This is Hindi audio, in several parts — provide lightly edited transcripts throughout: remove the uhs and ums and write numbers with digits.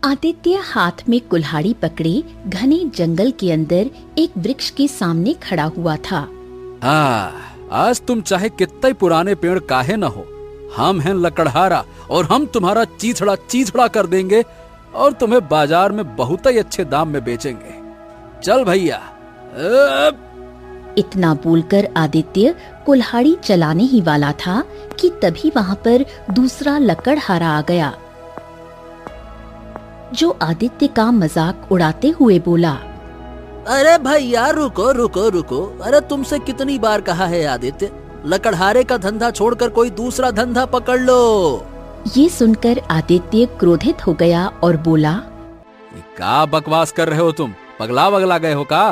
आदित्य हाथ में कुल्हाड़ी पकड़े घने जंगल के अंदर एक वृक्ष के सामने खड़ा हुआ था। आज तुम चाहे कितना ही पुराने पेड़ काहे न हो, हम हैं लकड़हारा और हम तुम्हारा चीथड़ा चीथड़ा कर देंगे और तुम्हें बाजार में बहुत ही अच्छे दाम में बेचेंगे। चल भैया। इतना बोलकर आदित्य कुल्हाड़ी चलाने ही वाला था कि तभी वहां पर दूसरा लकड़हारा आ गया, जो आदित्य का मजाक उड़ाते हुए बोला, अरे भैया रुको रुको रुको, अरे तुमसे कितनी बार कहा है आदित्य, लकड़हारे का धंधा छोड़कर कोई दूसरा धंधा पकड़ लो। ये सुनकर आदित्य क्रोधित हो गया और बोला, क्या बकवास कर रहे हो तुम, पगला वगला गए हो का?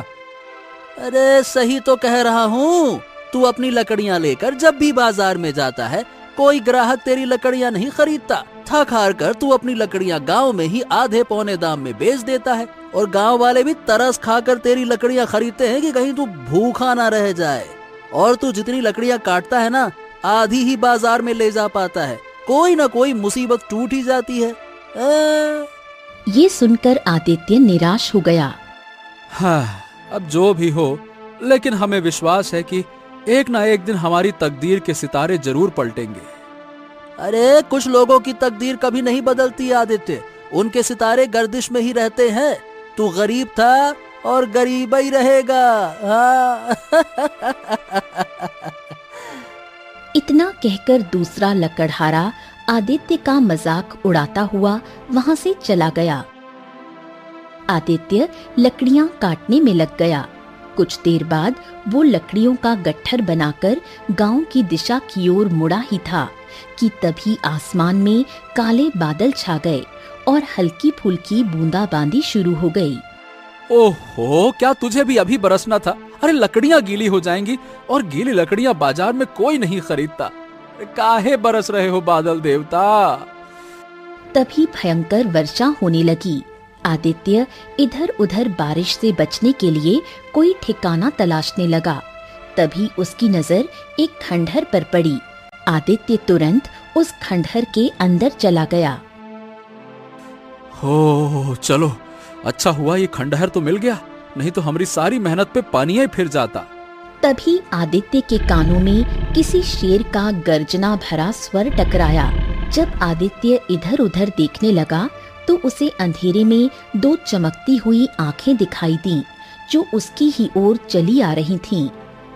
अरे सही तो कह रहा हूँ, तू अपनी लकड़ियाँ लेकर जब भी बाजार में जाता है कोई ग्राहक तेरी लकड़ियाँ नहीं खरीदता। थक हार कर तू अपनी लकड़ियाँ गांव में ही आधे पौने दाम में बेच देता है और गांव वाले भी तरस खाकर तेरी लकड़ियाँ खरीदते हैं कि कहीं तू भूखा ना रह जाए। और तू जितनी लकड़ियाँ काटता है ना, आधी ही बाजार में ले जा पाता है, कोई ना कोई मुसीबत टूट ही जाती है। ये सुनकर आदित्य निराश हो गया। हाँ, अब जो भी हो, लेकिन हमें विश्वास है कि एक ना एक दिन हमारी तकदीर के सितारे जरूर पलटेंगे। अरे कुछ लोगों की तकदीर कभी नहीं बदलती आदित्य, उनके सितारे गर्दिश में ही रहते हैं। तू गरीब था और गरीब ही रहेगा। इतना कहकर दूसरा लकड़हारा आदित्य का मजाक उड़ाता हुआ वहां से चला गया। आदित्य लकड़ियां काटने में लग गया। कुछ देर बाद वो लकड़ियों का गट्ठर बनाकर गांव की दिशा की ओर मुड़ा ही था कि तभी आसमान में काले बादल छा गए और हल्की फुल्की बूंदाबांदी शुरू हो गई। ओहो, क्या तुझे भी अभी बरसना था? अरे लकड़ियां गीली हो जाएंगी और गीली लकड़ियां बाजार में कोई नहीं खरीदता। काहे बरस रहे हो बादल देवता? तभी भयंकर वर्षा होने लगी। आदित्य इधर उधर बारिश से बचने के लिए कोई ठिकाना तलाशने लगा। तभी उसकी नजर एक खंडहर पर पड़ी। आदित्य तुरंत उस खंडहर के अंदर चला गया। हो चलो, अच्छा हुआ ये खंडहर तो मिल गया, नहीं तो हमारी सारी मेहनत पे पानी ही फिर जाता। तभी आदित्य के कानों में किसी शेर का गर्जना भरा स्वर टकराया। जब आदित्य इधर उधर देखने लगा तो उसे अंधेरे में दो चमकती हुई आंखें दिखाई दी, जो उसकी ही ओर चली आ रही थीं।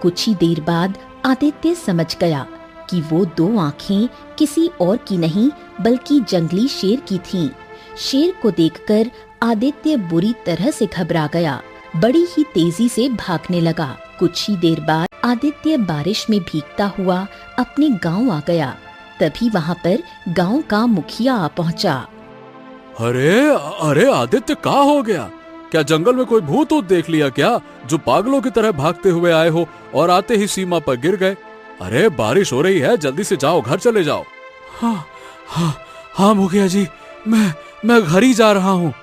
कुछ ही देर बाद आदित्य समझ गया कि वो दो आंखें किसी और की नहीं बल्कि जंगली शेर की थीं। शेर को देखकर आदित्य बुरी तरह से घबरा गया, बड़ी ही तेजी से भागने लगा। कुछ ही देर बाद आदित्य बारिश में भीगता हुआ अपने गांव आ गया। तभी वहां पर गांव का मुखिया आ पहुंचा। अरे अरे आदित्य, क्या हो गया? क्या जंगल में कोई भूत ऊत देख लिया क्या, जो पागलों की तरह भागते हुए आए हो और आते ही सीमा पर गिर गए? अरे बारिश हो रही है, जल्दी से जाओ, घर चले जाओ। हाँ मुखिया जी, मैं घर ही जा रहा हूँ।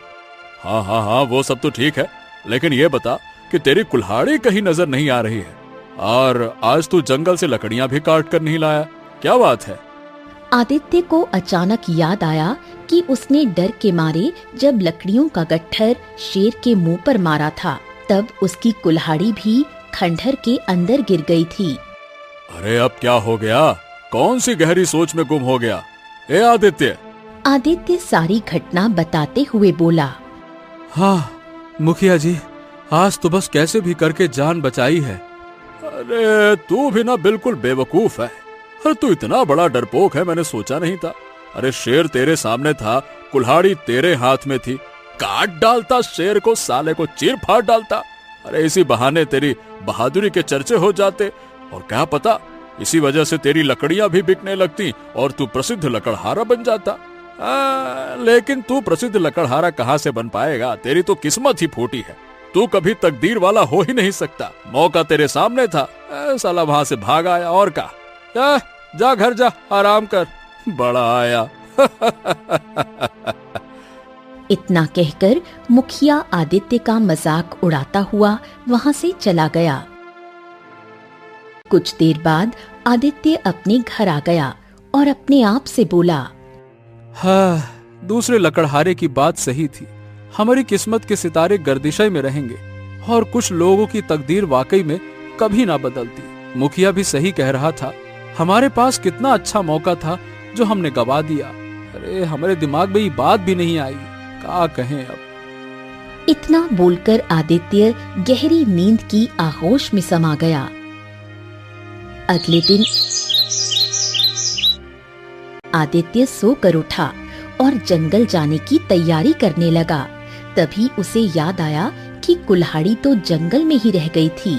हाँ, वो सब तो ठीक है, लेकिन ये बता कि तेरी कुल्हाड़ी कहीं नजर नहीं आ रही है और आज तू जंगल से लकड़ियां भी काट कर नहीं लाया, क्या बात है? आदित्य को अचानक याद आया कि उसने डर के मारे जब लकड़ियों का गट्ठर शेर के मुंह पर मारा था, तब उसकी कुल्हाड़ी भी खंडहर के अंदर गिर गई थी। अरे अब क्या हो गया? कौन सी गहरी सोच में गुम हो गया? ए आदित्य! आदित्य सारी घटना बताते हुए बोला, हाँ मुखिया जी, आज तो बस कैसे भी करके जान बचाई है। अरे तू भी ना बिल्कुल बेवकूफ है। अरे तू इतना बड़ा डरपोक है, मैंने सोचा नहीं था। अरे शेर तेरे सामने था, कुल्हाड़ी तेरे हाथ में थी, काट डालता शेर को, साले को चीर फाड़ डालता। अरे इसी बहाने तेरी बहादुरी के चर्चे हो जाते और क्या पता इसी वजह से तेरी लकड़ियां भी बिकने लगती और तू प्रसिद्ध लकड़हारा बन जाता। लेकिन तू प्रसिद्ध लकड़हारा कहाँ से बन पाएगा? तेरी तो किस्मत ही फूटी है, तू कभी तकदीर वाला हो ही नहीं सकता। मौका तेरे सामने था, साला वहां से भाग आया। और का जा घर जा, आराम कर, बड़ा आया। इतना कहकर मुखिया आदित्य का मजाक उड़ाता हुआ वहां से चला गया। कुछ देर बाद आदित्य अपने घर आ गया और अपने आप से बोला, हाँ दूसरे लकड़हारे की बात सही थी। हमारी किस्मत के सितारे गर्दिशे में रहेंगे और कुछ लोगों की तकदीर वाकई में कभी ना बदलती। मुखिया भी सही कह रहा था। हमारे पास कितना अच्छा मौका था जो हमने गवा दिया। अरे हमारे दिमाग में ये बात भी नहीं आई, क्या कहें अब। इतना बोलकर आदित्य गहरी नींद की आगोश में समा गया। अगले दिन आदित्य सोकर उठा और जंगल जाने की तैयारी करने लगा। तभी उसे याद आया कि कुल्हाड़ी तो जंगल में ही रह गई थी।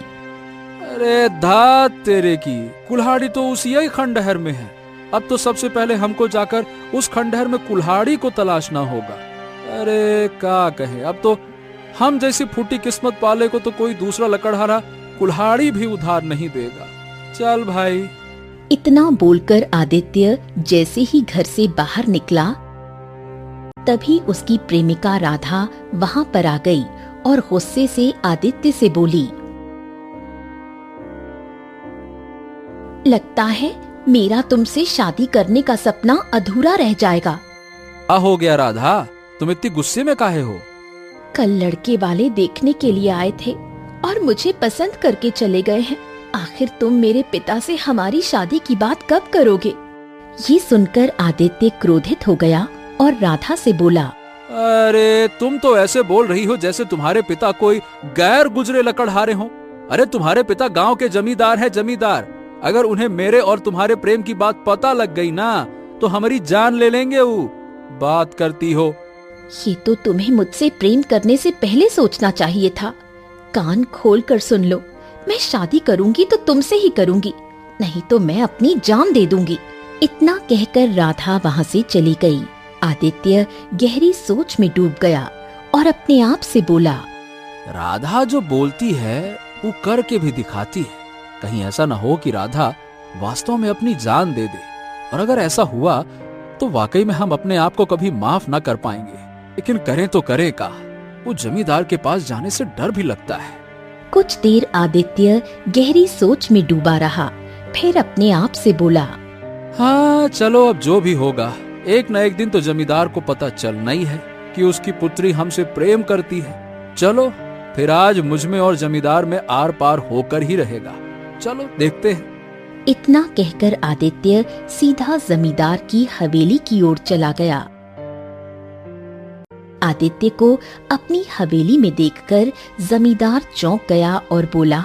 अरे धात तेरे की, कुल्हाड़ी तो उसी ही खंडहर में है। अब तो सबसे पहले हमको जाकर उस खंडहर में कुल्हाड़ी को तलाशना होगा। अरे क्या कहे, अब तो हम जैसी फूटी किस्मत वाले को तो कोई दूसरा लकड़हारा कुल्हाड़ी भी उधार नहीं देगा। चल भाई। इतना बोलकर आदित्य जैसे ही घर से बाहर निकला, तभी उसकी प्रेमिका राधा वहां पर आ गई और गुस्से से आदित्य से बोली, लगता है मेरा तुमसे शादी करने का सपना अधूरा रह जाएगा। क्या हो गया राधा, तुम इतनी गुस्से में काहे हो? कल लड़के वाले देखने के लिए आए थे और मुझे पसंद करके चले गए हैं। आखिर तुम मेरे पिता से हमारी शादी की बात कब करोगे? ये सुनकर आदित्य क्रोधित हो गया और राधा से बोला, अरे तुम तो ऐसे बोल रही हो जैसे तुम्हारे पिता कोई गैर गुजरे लकड़हारे हो। अरे तुम्हारे पिता गांव के जमींदार है, जमींदार। अगर उन्हें मेरे और तुम्हारे प्रेम की बात पता लग गई ना तो हमारी जान ले लेंगे। वो बात करती हो। ये तो तुम्हें मुझसे प्रेम करने से पहले सोचना चाहिए था। कान खोल कर सुन लो, मैं शादी करूंगी तो तुमसे ही करूंगी, नहीं तो मैं अपनी जान दे दूंगी। इतना कहकर राधा वहाँ से चली गई। आदित्य गहरी सोच में डूब गया और अपने आप से बोला, राधा जो बोलती है वो करके भी दिखाती है। कहीं ऐसा ना हो कि राधा वास्तव में अपनी जान दे दे, और अगर ऐसा हुआ तो वाकई में हम अपने आप को कभी माफ ना कर पाएंगे। लेकिन करें तो करें का, वो जमींदार के पास जाने से डर भी लगता है। कुछ देर आदित्य गहरी सोच में डूबा रहा, फिर अपने आप से बोला, हाँ चलो अब जो भी होगा, एक न एक दिन तो जमींदार को पता चलना ही है कि उसकी पुत्री हमसे प्रेम करती है। चलो फिर आज मुझ में और जमींदार में आर पार होकर ही रहेगा। चलो देखते हैं। इतना कहकर आदित्य सीधा जमींदार की हवेली की ओर चला गया। आदित्य को अपनी हवेली में देखकर जमींदार चौंक गया और बोला,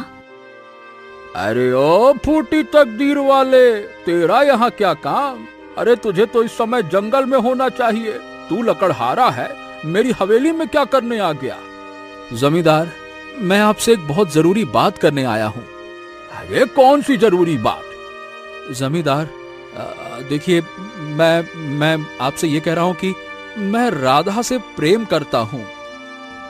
अरे ओ फूटी तकदीर वाले, तेरा यहाँ क्या काम? अरे तुझे तो इस समय जंगल में होना चाहिए। तू लकड़हारा है, मेरी हवेली में क्या करने आ गया? जमींदार, मैं आपसे एक बहुत जरूरी बात करने आया हूँ। अरे कौन सी जरूरी बात? जमींदार देखिए, मैं आपसे ये कह रहा हूँ कि मैं राधा से प्रेम करता हूँ।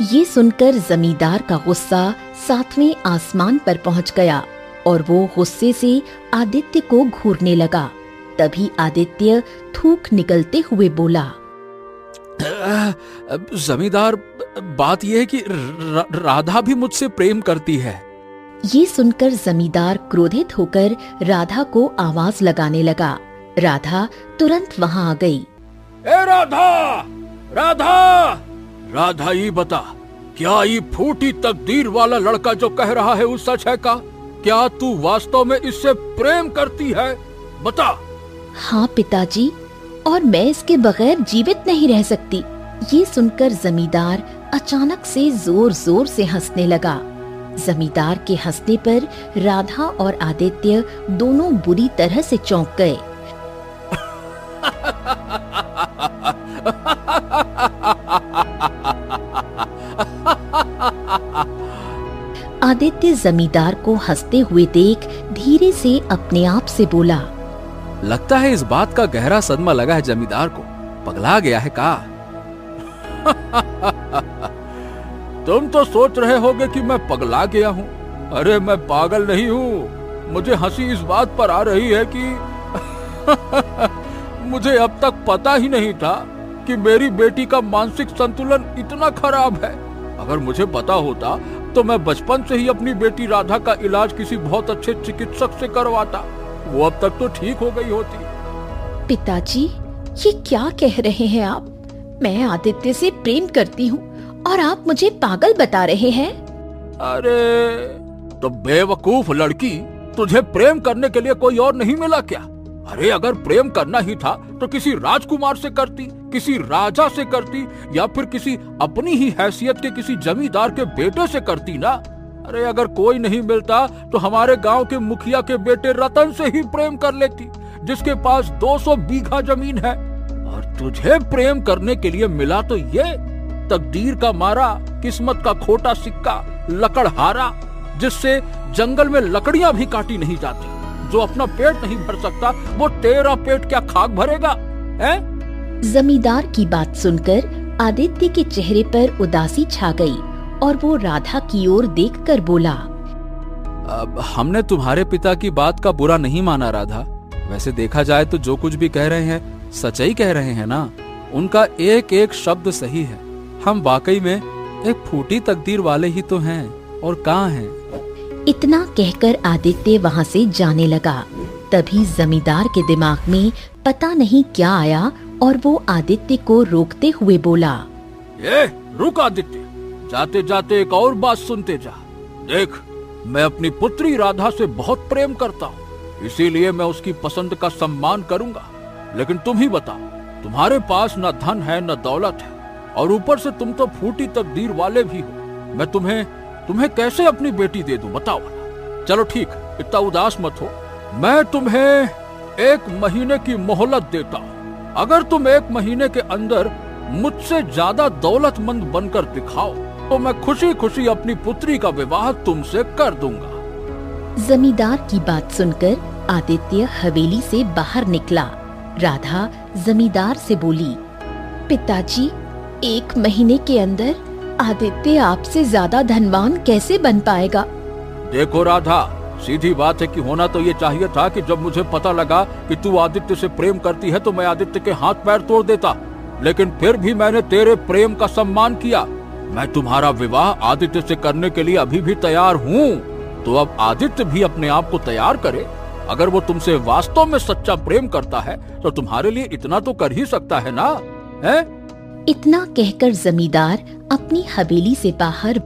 ये सुनकर जमींदार का गुस्सा 7वें आसमान पर पहुँच गया और वो गुस्से से आदित्य को घूरने लगा। तभी आदित्य थूक निकलते हुए बोला, जमींदार, बात यह है कि राधा भी मुझसे प्रेम करती है। ये सुनकर जमींदार क्रोधित होकर राधा को आवाज लगाने लगा। राधा तुरंत वहां आ गई। ए राधा, राधा, राधा, ये बता, क्या ये फूटी तकदीर वाला लड़का जो कह रहा है वो सच है का? क्या तू वास्तव में इससे प्रेम करती है? बता। हाँ पिताजी, और मैं इसके बगैर जीवित नहीं रह सकती। ये सुनकर जमींदार अचानक से जोर जोर से हंसने लगा। जमींदार के हंसने पर राधा और आदित्य दोनों बुरी तरह से चौंक गए। आदित्य जमींदार को हंसते हुए देख धीरे से अपने आप से बोला, लगता है इस बात का गहरा सदमा लगा है जमींदार को। पगला गया है का? तुम तो सोच रहे होगे कि मैं पगला गया हूँ। अरे मैं पागल नहीं हूँ। मुझे हंसी इस बात पर आ रही है कि मुझे अब तक पता ही नहीं था कि मेरी बेटी का मानसिक संतुलन इतना खराब है। अगर मुझे पता होता तो मैं बचपन से ही अपनी बेटी राधा का इलाज किसी बहुत अच्छे चिकित्सक से करवाता। वो अब तक तो ठीक हो गई होती। पिताजी, ये क्या कह रहे हैं आप? मैं आदित्य से प्रेम करती हूँ और आप मुझे पागल बता रहे हैं। अरे तो बेवकूफ लड़की, तुझे प्रेम करने के लिए कोई और नहीं मिला क्या? अरे अगर प्रेम करना ही था तो किसी राजकुमार से करती, किसी राजा से करती, या फिर किसी अपनी ही हैसियत के किसी जमींदार के बेटे से करती ना। अरे अगर कोई नहीं मिलता तो हमारे गांव के मुखिया के बेटे रतन से ही प्रेम कर लेती, जिसके पास 200 बीघा जमीन है। और तुझे प्रेम करने के लिए मिला तो ये तकदीर का मारा, किस्मत का खोटा सिक्का, लकड़हारा, जिससे जंगल में लकड़ियां भी काटी नहीं जाती। जो अपना पेट नहीं भर सकता वो तेरा पेट क्या खाक भरेगा, हैं? जमींदार की बात सुनकर आदित्य के चेहरे पर उदासी छा गई और वो राधा की ओर देखकर बोला, अब हमने तुम्हारे पिता की बात का बुरा नहीं माना राधा। वैसे देखा जाए तो जो कुछ भी कह रहे हैं सच्चाई कह रहे हैं ना। उनका एक एक शब्द सही है। हम वाकई में एक फूटी तकदीर वाले ही तो हैं, और कहाँ हैं। इतना कहकर आदित्य वहाँ से जाने लगा। तभी जमींदार के दिमाग में पता नहीं क्या आया और वो आदित्य को रोकते हुए बोला, ए, रुक आदित्य, जाते जाते एक और बात सुनते जा। देख, मैं अपनी पुत्री राधा से बहुत प्रेम करता हूँ, इसीलिए मैं उसकी पसंद का सम्मान करूंगा। लेकिन तुम ही बताओ, तुम्हारे पास न धन है न दौलत है, और ऊपर से तुम तो फूटी तकदीर वाले भी हो। मैं तुम्हें कैसे अपनी बेटी दे दूं, बताओ। चलो ठीक, इतना उदास मत हो। मैं तुम्हें 1 महीने की मोहलत देता हूँ। अगर तुम 1 महीने के अंदर मुझसे ज्यादा दौलतमंद बनकर दिखाओ तो मैं खुशी खुशी अपनी पुत्री का विवाह तुमसे कर दूंगा। जमींदार की बात सुनकर आदित्य हवेली से बाहर निकला। राधा जमींदार से बोली, पिताजी, 1 महीने के अंदर आदित्य आपसे ज्यादा धनवान कैसे बन पाएगा? देखो राधा, सीधी बात है कि होना तो ये चाहिए था कि जब मुझे पता लगा कि तू आदित्य से प्रेम करती है तो मैं आदित्य के हाथ पैर तोड़ देता। लेकिन फिर भी मैंने तेरे प्रेम का सम्मान किया। मैं तुम्हारा विवाह आदित्य से करने के लिए अभी भी तैयार हूँ। तो अब आदित्य भी अपने आप को तैयार करे। अगर वो तुमसे वास्तव में सच्चा प्रेम करता है तो तुम्हारे लिए इतना तो कर ही सकता है ना, है? इतना कहकर जमींदार अपनी हवेली से बाहर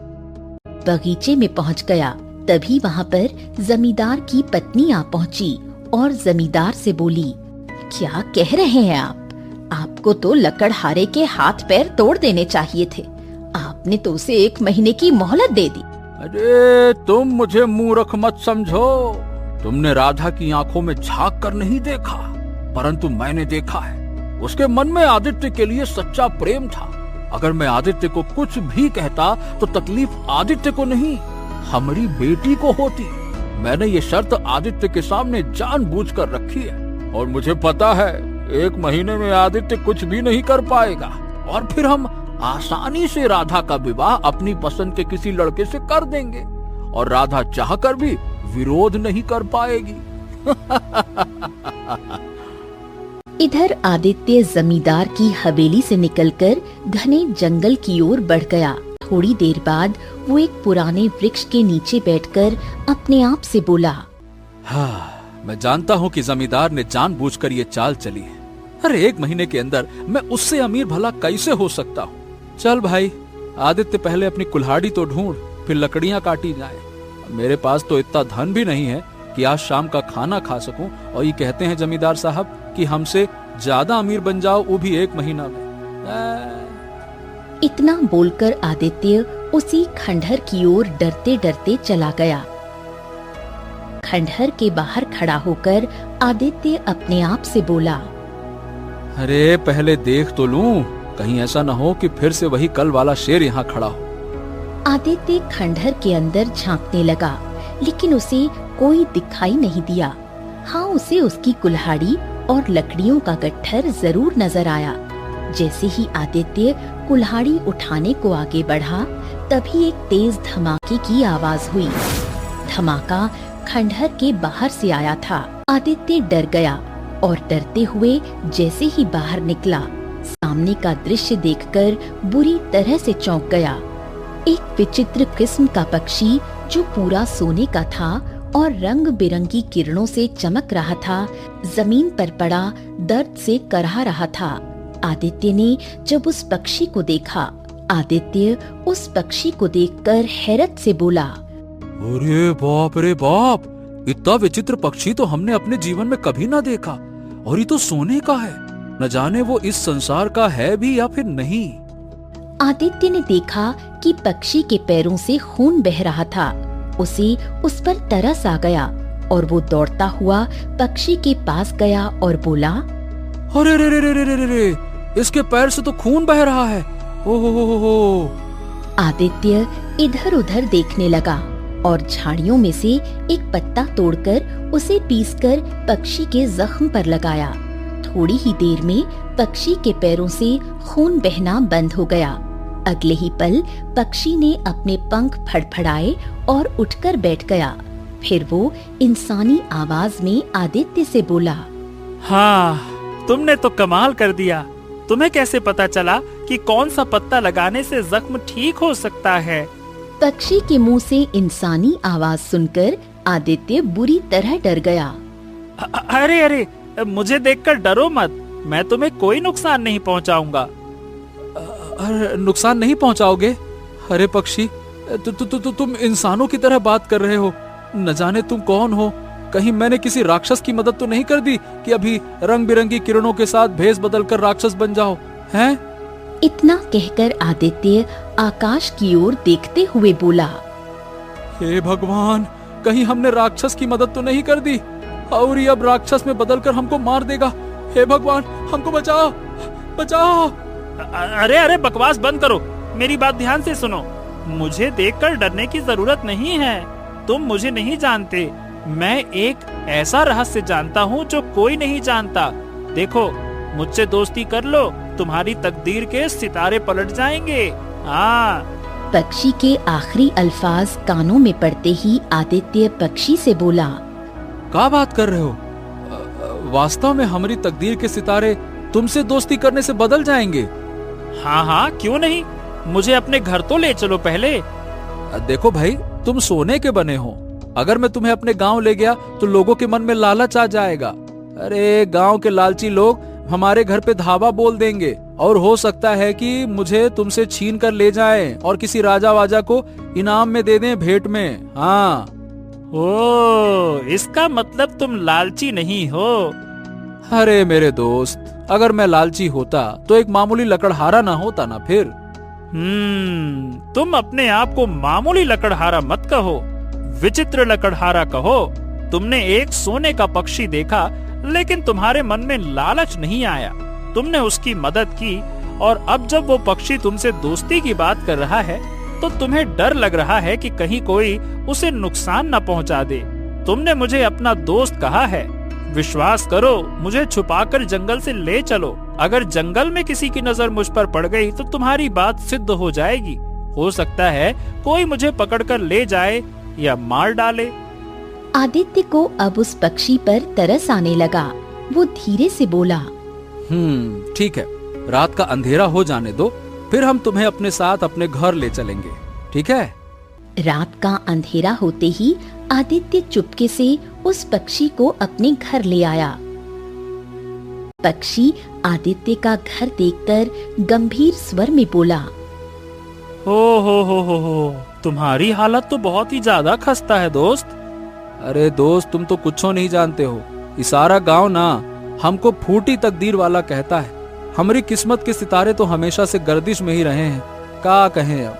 बगीचे में पहुंच गया। तभी वहां पर जमींदार की पत्नी आ पहुंची और जमींदार से बोली, क्या कह रहे हैं आप? आपको तो लकड़हारे के हाथ पैर तोड़ देने चाहिए थे। आपने तो उसे 1 महीने की मोहलत दे दी। अरे तुम मुझे मूर्ख मत समझो। तुमने राधा की आंखों में झांक कर नहीं देखा, परंतु मैंने देखा है। उसके मन में आदित्य के लिए सच्चा प्रेम था। अगर मैं आदित्य को कुछ भी कहता तो तकलीफ आदित्य को नहीं, हमारी बेटी को होती। मैंने ये शर्त आदित्य के सामने जानबूझकर रखी है, और मुझे पता है 1 महीने में आदित्य कुछ भी नहीं कर पाएगा, और फिर हम आसानी से राधा का विवाह अपनी पसंद के किसी लड़के से कर देंगे, और राधा चाहकर भी विरोध नहीं कर पाएगी। इधर आदित्य जमींदार की हवेली से निकलकर घने जंगल की ओर बढ़ गया। थोड़ी देर बाद वो एक पुराने वृक्ष के नीचे बैठकर अपने आप से बोला, हाँ, मैं जानता हूँ कि जमींदार ने जानबूझकर ये चाल चली है। अरे 1 महीने के अंदर मैं उससे अमीर भला कैसे हो सकता हूँ? चल भाई आदित्य, पहले अपनी कुल्हाड़ी तो ढूंढ, फिर लकड़ियाँ काटी जाए। मेरे पास तो इतना धन भी नहीं है कि आज शाम का खाना खा सकूं, और ये कहते हैं जमींदार साहब कि हमसे ज्यादा अमीर बन जाओ, वो भी 1 महीना में। इतना बोलकर आदित्य उसी खंडहर की ओर डरते डरते चला गया। खंडहर के बाहर खड़ा होकर आदित्य अपने आप से बोला, अरे पहले देख तो लूं, कहीं ऐसा न हो कि फिर से वही कल वाला शेर यहाँ खड़ा हो। आदित्य खंडहर के अंदर झांकने लगा, लेकिन उसे कोई दिखाई नहीं दिया। हाँ, उसे उसकी कुल्हाड़ी और लकड़ियों का गट्ठर जरूर नजर आया। जैसे ही आदित्य कुल्हाड़ी उठाने को आगे बढ़ा, तभी एक तेज धमाके की आवाज हुई। धमाका खंडहर के बाहर से आया था। आदित्य डर गया और डरते हुए जैसे ही बाहर निकला, सामने का दृश्य देखकर बुरी तरह से चौंक गया। एक विचित्र किस्म का पक्षी जो पूरा सोने का था और रंग बिरंगी किरणों से चमक रहा था, जमीन पर पड़ा दर्द से करहा रहा था। आदित्य ने जब उस पक्षी को देखा, आदित्य उस पक्षी को देखकर हैरत से बोला, अरे बाप रे बाप, इतना विचित्र पक्षी तो हमने अपने जीवन में कभी ना देखा, और ये तो सोने का है। न जाने वो इस संसार का है भी या फिर नहीं। आदित्य ने देखा कि पक्षी के पैरों से खून बह रहा था। उसे उस पर तरस आ गया और वो दौड़ता हुआ पक्षी के पास गया और बोला, अरे रे रे रे रे रे रे, इसके पैर से तो खून बह रहा है। ओहो। आदित्य इधर उधर देखने लगा और झाड़ियों में से एक पत्ता तोड़कर उसे पीसकर पक्षी के जख्म पर लगाया। थोड़ी ही देर में पक्षी के पैरों से खून बहना बंद हो गया। अगले ही पल पक्षी ने अपने पंख फड़फड़ाए और उठकर बैठ गया। फिर वो इंसानी आवाज में आदित्य से बोला, हाँ, तुमने तो कमाल कर दिया। तुम्हें कैसे पता चला कि कौन सा पत्ता लगाने से जख्म ठीक हो सकता है? पक्षी के मुंह से इंसानी आवाज सुनकर आदित्य बुरी तरह डर गया। अरे अरे, मुझे देखकर डरो मत, मैं तुम्हें कोई नुकसान नहीं पहुंचाऊंगा। अरे नुकसान नहीं पहुंचाओगे? अरे पक्षी, तुम इंसानों की तरह बात कर रहे हो। न जाने तुम कौन हो? कहीं मैंने किसी राक्षस की मदद तो नहीं कर दी कि अभी रंग बिरंगी किरणों के साथ भेष बदलकर राक्षस बन जाओ, हैं? इतना कहकर आदित्य आकाश की ओर देखते हुए बोला, हे भगवान, कहीं हमने राक्षस की मदद तो नहीं कर दी और ये अब राक्षस में बदलकर हमको मार देगा। हे भगवान, हमको बचाओ, बचाओ। अरे अरे, बकवास बंद करो, मेरी बात ध्यान से सुनो। मुझे देखकर डरने की जरूरत नहीं है। तुम मुझे नहीं जानते। मैं एक ऐसा रहस्य जानता हूँ जो कोई नहीं जानता। देखो, मुझसे दोस्ती कर लो, तुम्हारी तकदीर के सितारे पलट जाएंगे। हाँ। पक्षी के आखिरी अल्फाज कानों में पड़ते ही आदित्य पक्षी से बोला, क्या बात कर रहे हो? वास्तव में हमारी तकदीर के सितारे तुमसे दोस्ती करने से बदल जाएंगे? हाँ हाँ, क्यों नहीं। मुझे अपने घर तो ले चलो पहले। देखो भाई, तुम सोने के बने हो। अगर मैं तुम्हें अपने गांव ले गया तो लोगों के मन में लालच आ जाएगा। अरे गांव के लालची लोग हमारे घर पे धावा बोल देंगे और हो सकता है कि मुझे तुमसे छीन कर ले जाएं और किसी राजा वाजा को इनाम में दे दें, भेंट में। हाँ। ओ, इसका मतलब तुम लालची नहीं हो। अरे मेरे दोस्त, अगर मैं लालची होता तो एक मामूली लकड़हारा ना होता ना फिर। तुम अपने आप को मामूली लकड़हारा मत कहो, विचित्र लकड़हारा कहो। तुमने एक सोने का पक्षी देखा, लेकिन तुम्हारे मन में लालच नहीं आया। तुमने उसकी मदद की और अब जब वो पक्षी तुमसे दोस्ती की बात कर रहा है तो तुम्हें डर लग रहा है कि कहीं कोई उसे नुकसान न पहुंचा दे। तुमने मुझे अपना दोस्त कहा है। विश्वास करो, मुझे छुपाकर जंगल से ले चलो। अगर जंगल में किसी की नजर मुझ पर पड़ गई तो तुम्हारी बात सिद्ध हो जाएगी। हो सकता है कोई मुझे पकड़कर ले जाए या मार डाले। आदित्य को अब उस पक्षी पर तरस आने लगा। वो धीरे से बोला, ठीक है, रात का अंधेरा हो जाने दो, फिर हम तुम्हें अपने साथ अपने घर ले चलेंगे, ठीक है? रात का अंधेरा होते ही आदित्य चुपके से उस पक्षी को अपने घर ले आया। पक्षी आदित्य का घर देखकर गंभीर स्वर में बोला, हो, तुम्हारी हालत तो बहुत ही ज्यादा खस्ता है दोस्त। अरे दोस्त, तुम तो कुछ नहीं जानते हो। ये सारा गांव ना हमको फूटी तकदीर वाला कहता है। हमारी किस्मत के सितारे तो हमेशा से गर्दिश में ही रहे हैं। क्या कहें अब?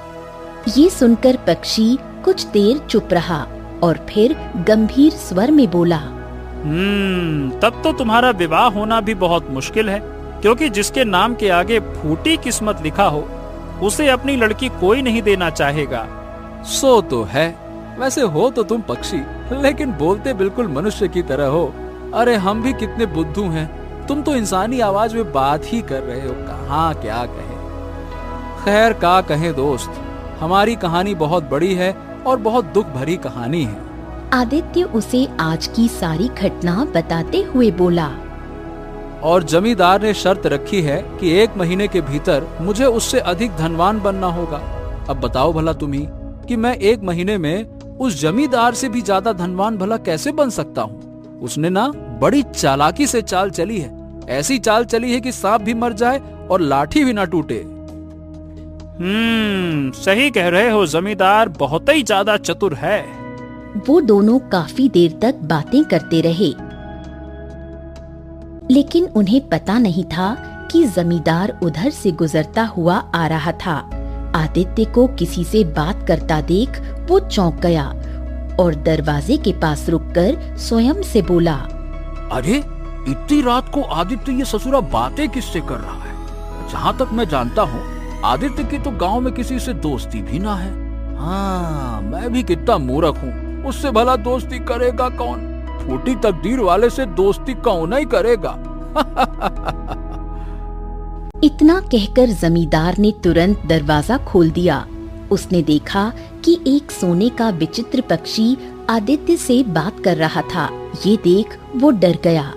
ये सुनकर पक्षी कुछ देर चुप रहा और फिर गंभीर स्वर में बोला, तब तो तुम्हारा विवाह होना भी बहुत मुश्किल है, क्योंकि जिसके नाम के आगे फूटी किस्मत लिखा हो उसे अपनी लड़की कोई नहीं देना चाहेगा। सो तो है। वैसे हो तो तुम पक्षी, लेकिन बोलते बिल्कुल मनुष्य की तरह हो। अरे हम भी कितने बुद्धू हैं, तुम तो इंसानी आवाज में बात ही कर रहे हो। कहाँ क्या कहे। खैर क्या कहें दोस्त, हमारी कहानी बहुत बड़ी है और बहुत दुख भरी कहानी है। आदित्य उसे आज की सारी घटना बताते हुए बोला, और जमींदार ने शर्त रखी है कि 1 महीने के भीतर मुझे उससे अधिक धनवान बनना होगा। अब बताओ भला तुम्ही कि मैं 1 महीने में उस जमींदार से भी ज्यादा धनवान भला कैसे बन सकता हूँ। उसने ना बड़ी चालाकी से चाल चली है। ऐसी चाल चली है कि सांप भी मर जाए और लाठी भी ना टूटे। सही कह रहे हो जमींदार, बहुत ही ज्यादा चतुर है। वो दोनों काफी देर तक बातें करते रहे, लेकिन उन्हें पता नहीं था कि जमींदार उधर से गुजरता हुआ आ रहा था। आदित्य को किसी से बात करता देख वो चौंक गया और दरवाजे के पास रुककर स्वयं से बोला, अरे इतनी रात को आदित्य ये ससुरा बातें किससे कर रहा है? जहाँ तक मैं जानता हूँ आदित्य की तो गांव में किसी से दोस्ती भी ना है। हाँ, मैं भी कितना मूर्ख हूँ, उससे भला दोस्ती करेगा कौन? फूटी तकदीर वाले से दोस्ती कौन ही करेगा। इतना कहकर जमींदार ने तुरंत दरवाजा खोल दिया। उसने देखा कि एक सोने का विचित्र पक्षी आदित्य से बात कर रहा था। ये देख वो डर गया।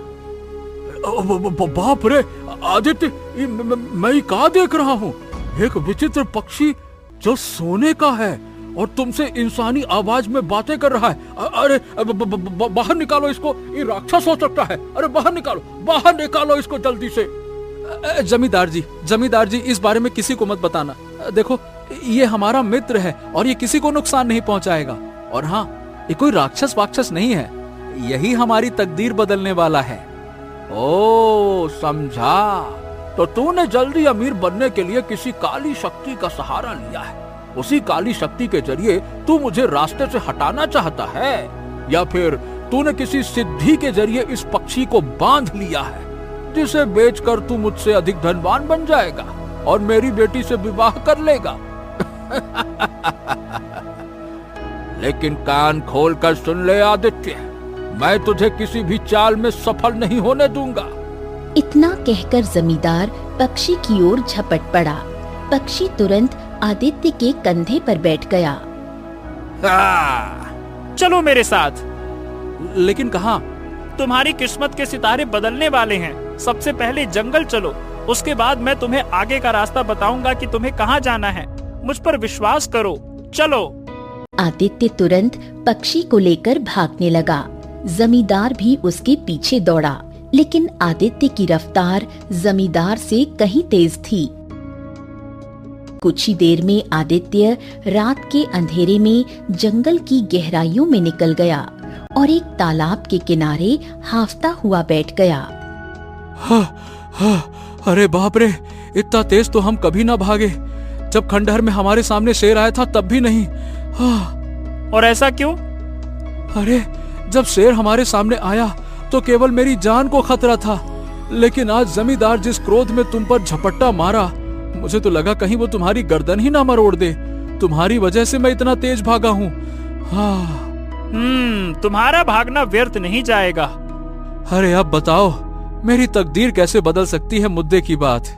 बाप रे आदित्य, मैं कहाँ देख रहा हूँ? एक विचित्र पक्षी जो सोने का है और तुमसे इंसानी आवाज में बातें कर रहा है। अरे बाहर निकालो इसको, ये राक्षस हो सकता है। अरे बाहर निकालो इसको जल्दी से। जमींदार जी, इस बारे में किसी को मत बताना। देखो ये हमारा मित्र है और ये किसी को नुकसान नहीं पहुंचाएगा। और हाँ, ये कोई राक्षस नहीं है, यही हमारी तकदीर बदलने वाला है। ओ समझा, तो तूने जल्दी अमीर बनने के लिए किसी काली शक्ति का सहारा लिया है। उसी काली शक्ति के जरिए तू मुझे रास्ते से हटाना चाहता है, या फिर तूने किसी सिद्धि के जरिए इस पक्षी को बांध लिया है, जिसे बेचकर तू मुझसे अधिक धनवान बन जाएगा और मेरी बेटी से विवाह कर लेगा। लेकिन कान खोलकर सुन ले आदित्य, मैं तुझे किसी भी चाल में सफल नहीं होने दूंगा। इतना कहकर जमींदार पक्षी की ओर झपट पड़ा। पक्षी तुरंत आदित्य के कंधे पर बैठ गया। चलो मेरे साथ। लेकिन कहाँ? तुम्हारी किस्मत के सितारे बदलने वाले हैं। सबसे पहले जंगल चलो, उसके बाद मैं तुम्हें आगे का रास्ता बताऊंगा कि तुम्हें कहाँ जाना है। मुझ पर विश्वास करो, चलो। आदित्य तुरंत पक्षी को लेकर भागने लगा। जमींदार भी उसके पीछे दौड़ा, लेकिन आदित्य की रफ्तार जमींदार से कहीं तेज थी। कुछ ही देर में आदित्य रात के अंधेरे में जंगल की गहराइयों में निकल गया और एक तालाब के किनारे हांफता हुआ बैठ गया। अरे बाप रे, इतना तेज तो हम कभी ना भागे। जब खंडहर में हमारे सामने शेर आया था तब भी नहीं। और ऐसा क्यों? अरे जब शेर हमारे सामने आया तो केवल मेरी जान को खतरा था, लेकिन आज जमींदार जिस क्रोध में तुम पर झपट्टा मारा, मुझे तो लगा कहीं वो तुम्हारी गर्दन ही ना मरोड़ दे। तुम्हारी वजह से मैं इतना तेज भागा हूँ। तुम्हारा भागना व्यर्थ नहीं जाएगा। अरे अब बताओ, मेरी तकदीर कैसे बदल सकती है मुद्दे की बात।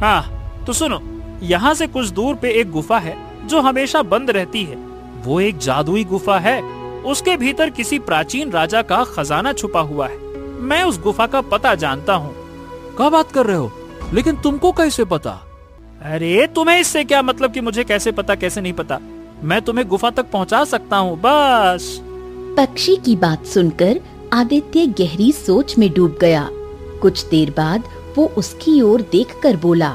हाँ तो सुनो, यहाँ से कुछ दूर पे एक गुफा है जो हमेशा बंद रहती है। वो एक जादुई गुफा है। उसके भीतर किसी प्राचीन राजा का खजाना छुपा हुआ है। मैं उस गुफा का पता जानता हूँ। क्या बात कर रहे हो? लेकिन तुमको कैसे पता? अरे तुम्हें इससे क्या मतलब कि मुझे कैसे पता कैसे नहीं पता? मैं तुम्हें गुफा तक पहुँचा सकता हूँ बस। पक्षी की बात सुनकर आदित्य गहरी सोच में डूब गया। कुछ देर बाद वो उसकी ओर देखकर बोला,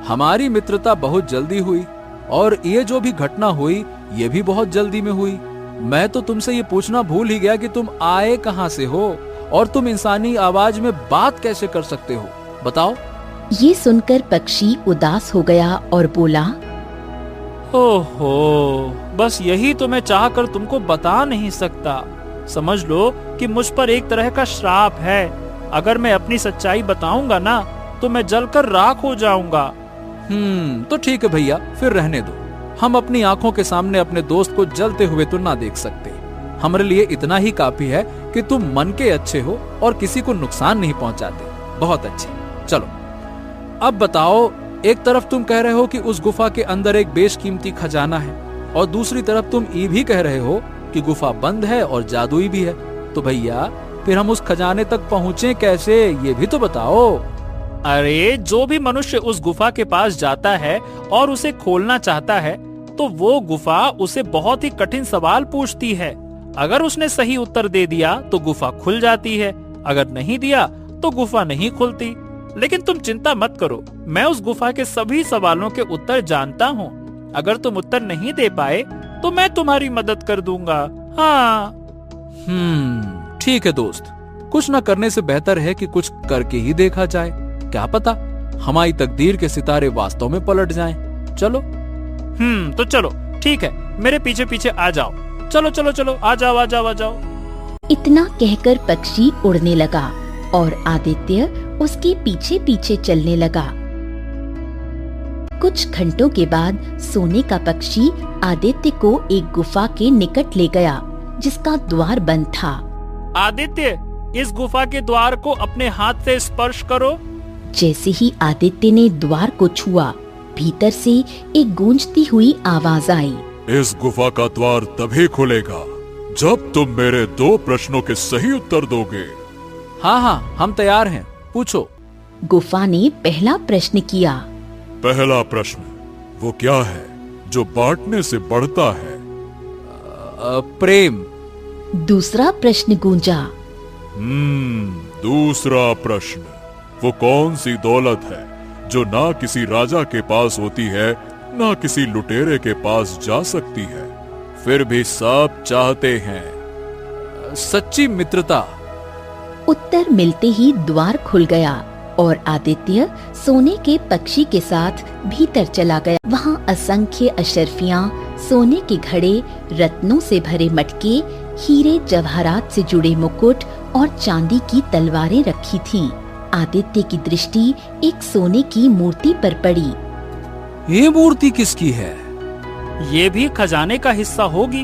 हमारी मित्रता बहुत जल्दी हुई और ये जो भी घटना हुई ये भी बहुत जल्दी में हुई। मैं तो तुमसे ये पूछना भूल ही गया कि तुम आए कहाँ से हो और तुम इंसानी आवाज में बात कैसे कर सकते हो, बताओ। ये सुनकर पक्षी उदास हो गया और बोला, ओहो, बस यही तो मैं चाहकर तुमको बता नहीं सकता। समझ लो कि मुझ पर एक तरह का श्राप है। अगर मैं अपनी सच्चाई बताऊंगा ना तो मैं जलकर राख हो जाऊंगा। तो ठीक है भैया, फिर रहने दो। हम अपनी आंखों के सामने अपने दोस्त को जलते हुए तो ना देख सकते। हमारे लिए इतना ही काफी है कि तुम मन के अच्छे हो और किसी को नुकसान नहीं पहुंचाते। बहुत अच्छे, चलो अब बताओ। एक तरफ तुम कह रहे हो कि उस गुफा के अंदर एक बेशकीमती खजाना है और दूसरी तरफ तुम ये भी कह रहे हो कि गुफा बंद है और जादुई भी है। तो भैया फिर हम उस खजाने तक पहुँचे कैसे, ये भी तो बताओ। अरे जो भी मनुष्य उस गुफा के पास जाता है और उसे खोलना चाहता है तो वो गुफा उसे बहुत ही कठिन सवाल पूछती है। अगर उसने सही उत्तर दे दिया तो गुफा खुल जाती है, अगर नहीं दिया तो गुफा नहीं खुलती। लेकिन तुम चिंता मत करो, मैं उस गुफा के सभी सवालों के उत्तर जानता हूँ। अगर तुम उत्तर नहीं दे पाए तो मैं तुम्हारी मदद कर दूंगा। हाँ। ठीक है दोस्त, कुछ न करने से बेहतर है कि कुछ करके ही देखा जाए। क्या पता हमारी तकदीर के सितारे वास्तव में पलट जाएं। चलो। तो चलो, ठीक है, मेरे पीछे पीछे आ जाओ। चलो चलो चलो, आ जाओ आ जाओ आ जाओ। इतना कहकर पक्षी उड़ने लगा और आदित्य उसके पीछे पीछे चलने लगा। कुछ घंटों के बाद सोने का पक्षी आदित्य को एक गुफा के निकट ले गया जिसका द्वार बंद था। आदित्य, इस गुफा के द्वार को अपने हाथ से स्पर्श करो। जैसे ही आदित्य ने द्वार को छुआ, भीतर से एक गूंजती हुई आवाज आई। इस गुफा का द्वार तभी खुलेगा जब तुम मेरे 2 प्रश्नों के सही उत्तर दोगे। हाँ, हम तैयार हैं, पूछो। गुफा ने पहला प्रश्न किया। पहला प्रश्न, वो क्या है जो बांटने से बढ़ता है? प्रेम। दूसरा प्रश्न गूंजा। दूसरा प्रश्न, वो कौन सी दौलत है जो ना किसी राजा के पास होती है, ना किसी लुटेरे के पास जा सकती है, फिर भी सब चाहते हैं? सच्ची मित्रता। उत्तर मिलते ही द्वार खुल गया और आदित्य सोने के पक्षी के साथ भीतर चला गया। वहाँ असंख्य अशर्फियाँ, सोने के घड़े, रत्नों से भरे मटके, हीरे जवाहरात से जुड़े मुकुट और चांदी की तलवारें रखी थीं। आदित्य की दृष्टि एक सोने की मूर्ति पर पड़ी। ये मूर्ति किसकी है? ये भी खजाने का हिस्सा होगी।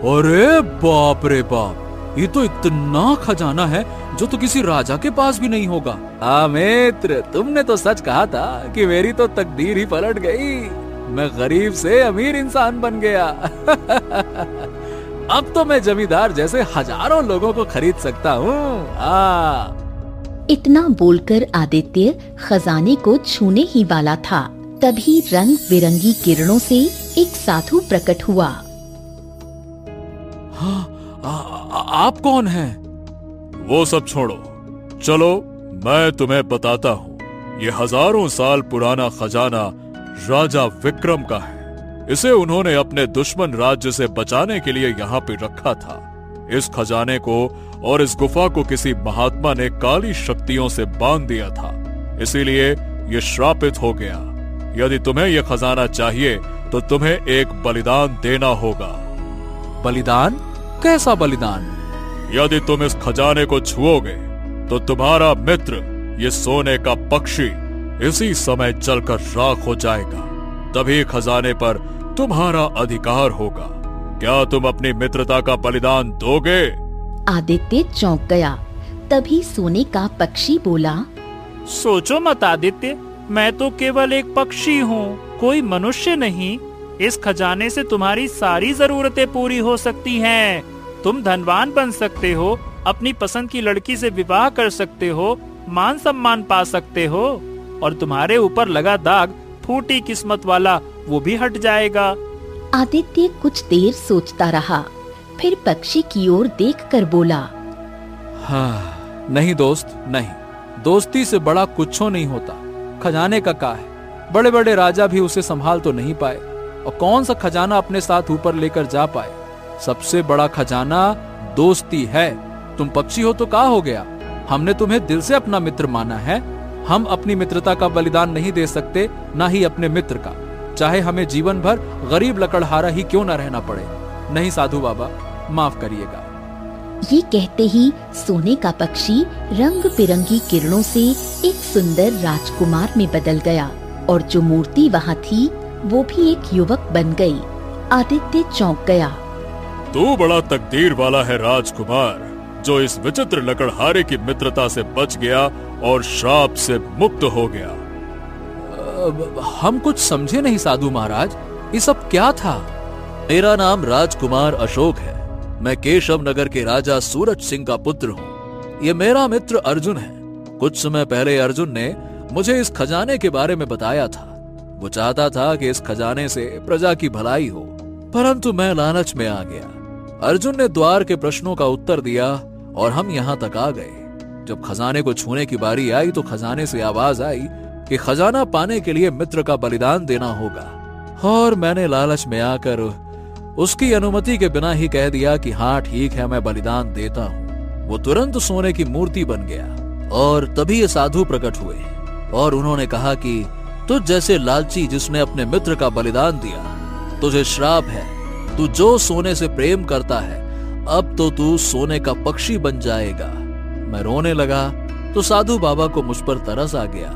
अरे बाप रे बाप, ये तो इतना खजाना है जो तो किसी राजा के पास भी नहीं होगा। मित्र, तुमने तो सच कहा था कि मेरी तो तकदीर ही पलट गई। मैं गरीब से अमीर इंसान बन गया। अब तो मैं जमींदार जैसे हजारों लोगों को खरीद सकता हूँ। इतना बोलकर आदित्य खजाने को छूने ही वाला था, तभी रंग बिरंगी किरणों से एक साधु प्रकट हुआ। आप कौन हैं? वो सब छोड़ो, चलो मैं तुम्हें बताता हूँ। ये हजारों साल पुराना खजाना राजा विक्रम का है। इसे उन्होंने अपने दुश्मन राज्य से बचाने के लिए यहाँ पे रखा था। इस खजाने को और इस गुफा को किसी महात्मा ने काली शक्तियों से बांध दिया था, इसीलिए ये श्रापित हो गया। यदि तुम्हें यह खजाना चाहिए तो तुम्हें एक बलिदान देना होगा। बलिदान? कैसा बलिदान? यदि तुम इस खजाने को छुओगे तो तुम्हारा मित्र ये सोने का पक्षी इसी समय जलकर राख हो जाएगा। तभी खजाने पर तुम्हारा अधिकार होगा। क्या तुम अपनी मित्रता का बलिदान दोगे? आदित्य चौंक गया। तभी सोने का पक्षी बोला, सोचो मत आदित्य, मैं तो केवल एक पक्षी हूँ, कोई मनुष्य नहीं। इस खजाने से तुम्हारी सारी जरूरतें पूरी हो सकती हैं। तुम धनवान बन सकते हो, अपनी पसंद की लड़की से विवाह कर सकते हो, मान सम्मान पा सकते हो, और तुम्हारे ऊपर लगा दाग फूटी किस्मत वाला वो भी हट जाएगा। आदित्य कुछ देर सोचता रहा, फिर पक्षी की ओर देखकर बोला, हाँ, नहीं दोस्त, नहीं। दोस्ती से बड़ा कुछ नहीं होता। खजाने का क्या है? बड़े बड़े राजा भी उसे संभाल तो नहीं पाए, और कौन सा खजाना अपने साथ ऊपर लेकर जा पाए? सबसे बड़ा खजाना दोस्ती है। तुम पक्षी हो तो क्या हो गया? हमने तुम्हें दिल से अपना मित्र माना है। हम अपनी मित्रता का बलिदान नहीं दे सकते, ना ही अपने मित्र का, चाहे हमें जीवन भर गरीब लकड़हारा ही क्यों न रहना पड़े। नहीं साधु बाबा, माफ करिएगा। ये कहते ही सोने का पक्षी रंग बिरंगी किरणों से एक सुंदर राजकुमार में बदल गया, और जो मूर्ति वहाँ थी वो भी एक युवक बन गई। आदित्य चौंक गया। तू बड़ा तकदीर वाला है राजकुमार, जो इस विचित्र लकड़हारे की मित्रता से बच गया और श्राप से मुक्त हो गया। हम कुछ समझे नहीं साधु महाराज, ये सब क्या था? मेरा नाम राजकुमार अशोक है। मैं केशव नगर के राजा सूरज सिंह का पुत्र हूँ। ये मेरा मित्र अर्जुन है। कुछ समय पहले अर्जुन ने मुझे इस खजाने के बारे में बताया था। वो चाहता था कि इस खजाने से प्रजा की भलाई हो, परंतु मैं लालच में आ गया। अर्जुन ने द्वार के प्रश्नों का उत्तर दिया और हम यहाँ तक आ गए। जब खजाने को छूने की बारी आई तो खजाने से आवाज आई कि खजाना पाने के लिए मित्र का बलिदान देना होगा। और मैंने लालच में आकर उसकी अनुमति के बिना ही कह दिया कि हाँ ठीक है, मैं बलिदान देता हूँ। वो तुरंत सोने की मूर्ति बन गया और तभी ये साधु प्रकट हुए और उन्होंने कहा कि तुझ जैसे लालची जिसने अपने मित्र का बलिदान दिया, तुझे श्राप है। तू जो सोने से प्रेम करता है, अब तो तू सोने का पक्षी बन जाएगा। मैं रोने लगा तो साधु बाबा को मुझ पर तरस आ गया।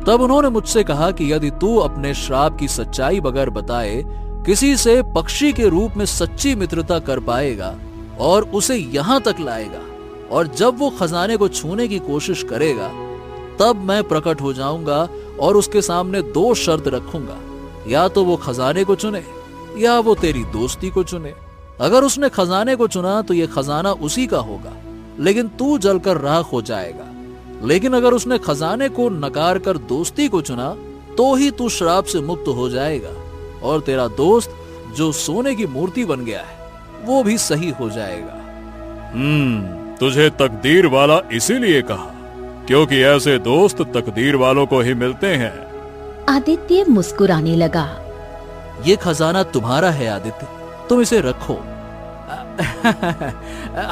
तब उन्होंने मुझसे कहा कि यदि तू अपने श्राप की सच्चाई बगैर बताए किसी से पक्षी के रूप में सच्ची मित्रता कर पाएगा और उसे यहाँ तक लाएगा, और जब वो खजाने को छूने की कोशिश करेगा तब मैं प्रकट हो जाऊंगा और उसके सामने 2 शर्त रखूंगा, या तो वो खजाने को चुने या वो तेरी दोस्ती को चुने। अगर उसने खजाने को चुना तो ये खजाना उसी का होगा, लेकिन तू जलकर राख हो जाएगा। लेकिन अगर उसने खजाने को नकार कर दोस्ती को चुना तो ही तू श्राप से मुक्त हो जाएगा, और तेरा दोस्त जो सोने की मूर्ति बन गया है वो भी सही हो जाएगा। तुझे तकदीर वाला इसीलिए कहा क्योंकि ऐसे दोस्त तकदीर वालों को ही मिलते हैं। आदित्य मुस्कुराने लगा। ये खजाना तुम्हारा है आदित्य, तुम इसे रखो।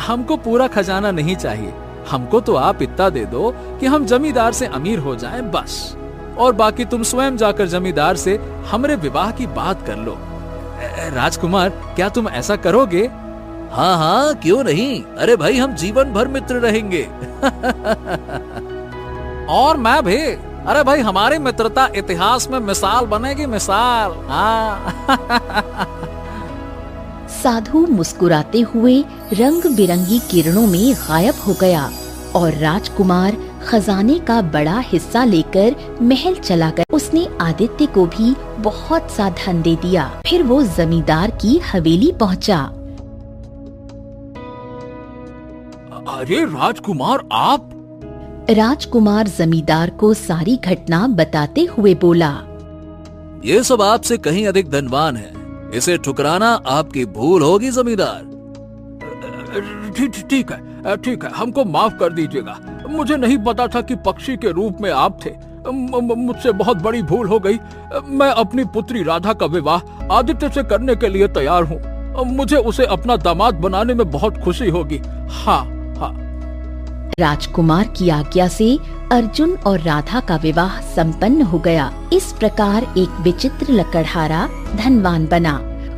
हमको पूरा खजाना नहीं चाहिए, हमको तो आप इतना दे दो कि हम जमींदार से अमीर हो जाएं बस, और बाकी तुम स्वयं जाकर जमींदार से हमरे विवाह की बात कर लो। राजकुमार, क्या तुम ऐसा करोगे? हाँ हाँ, क्यों नहीं। अरे भाई, हम जीवन भर मित्र रहेंगे। और मैं भी। अरे भाई, हमारी मित्रता इतिहास में मिसाल बनेगी, मिसाल। हाँ। साधु मुस्कुराते हुए रंग बिरंगी किरणों में गायब हो गया और राजकुमार खजाने का बड़ा हिस्सा लेकर महल चला गया। उसने आदित्य को भी बहुत सा धन दे दिया। फिर वो जमींदार की हवेली पहुंचा। अरे राजकुमार, आप? राजकुमार जमींदार को सारी घटना बताते हुए बोला, ये सब आपसे कहीं अधिक धनवान है, इसे ठुकराना आपकी भूल होगी जमींदार। ठीक है, हमको माफ कर दीजिएगा। मुझे नहीं पता था कि पक्षी के रूप में आप थे। मुझसे बहुत बड़ी भूल हो गई। मैं अपनी पुत्री राधा का विवाह आदित्य से करने के लिए तैयार हूँ। मुझे उसे अपना दामाद बनाने में बहुत खुशी होगी। हाँ हाँ। राजकुमार की आज्ञा से अर्जुन और राधा का विवाह संपन्न हो गया। इस प्रकार एक विचित्र लकड़हारा धनवान बना।